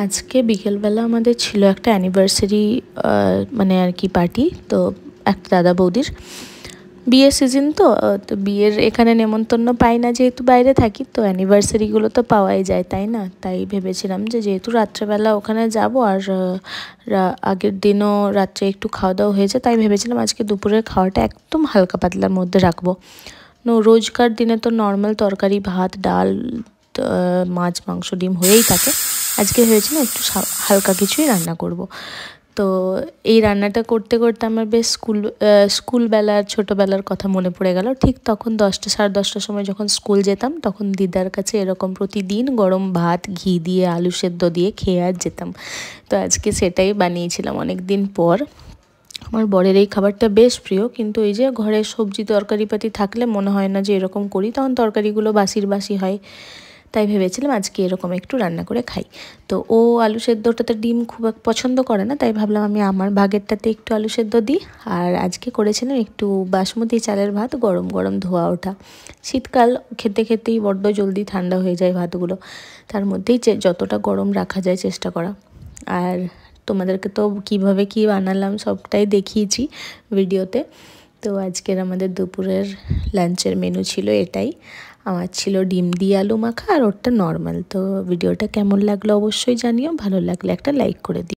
আজকে বিকেলবেলা আমাদের ছিল একটা অ্যানিভার্সারি মানে আর কি পার্টি। তো একটা দাদা বৌদির বিয়ের সিজন, তো বিয়ের এখানে নেমন্তন্ন পাই না যেহেতু বাইরে থাকি, তো অ্যানিভার্সারিগুলো তো পাওয়াই যায় তাই না। তাই ভেবেছিলাম যে যেহেতু রাত্রেবেলা ওখানে যাব আর আগের দিনও রাত্রে একটু খাওয়া দাওয়া হয়েছে, তাই ভেবেছিলাম আজকে দুপুরের খাওয়াটা একদম হালকা পাতলার মধ্যে রাখবো। রোজকার দিনে তো নর্মাল তরকারি, ভাত, ডাল, মাছ, মাংস, ডিম হয়েই থাকে। আজকে হয়েছিল একটু হালকা কিছুই রান্না করব। তো এই রান্নাটা করতে করতে আমার বেশ স্কুলবেলার ছোটোবেলার কথা মনে পড়ে গেল। ঠিক তখন 10টা সাড়ে 10টার সময় যখন স্কুল যেতাম, তখন দিদার কাছে এরকম প্রতিদিন গরম ভাত ঘি দিয়ে আলু সেদ্ধ দিয়ে খেয়ে আর যেতাম। তো আজকে সেটাই বানিয়েছিলাম অনেক দিন পর। আমার বরের এই খাবারটা বেশ প্রিয়, কিন্তু এই যে ঘরে সবজি তরকারিপাতি থাকলে মনে হয় না যে এরকম করি, তখন তরকারিগুলো বাসি হয়। তাই ভেবেছিলাম আজকে এরকম একটু রান্না করে খাই। তো ও আলু সেদ্ধটাতে ডিম খুব পছন্দ করে না, তাই ভাবলাম আমি আমার ভাগেরটাতে একটু আলু সেদ্ধ দিই। আর আজকে করেছিলাম একটু বাসমতি চালের ভাত, গরম গরম ধোয়া ওঠা। শীতকাল, খেতে খেতেই বড্ড জলদি ঠান্ডা হয়ে যায় ভাতগুলো, তার মধ্যেই যতটা গরম রাখা যায় চেষ্টা করা। আর তোমাদেরকে তো কিভাবে কি বানালাম সবটাই দেখিয়েছি ভিডিওতে। তো আজকের আমাদের দুপুরের লাঞ্চের মেনু ছিল এটাই। আমার ছিল ডিম দিয়ে আলু মাখা, আর ওটা নর্মাল। তো ভিডিওটা কেমন লাগলো অবশ্যই জানিও, ভালো লাগলে একটা লাইক করে দিও।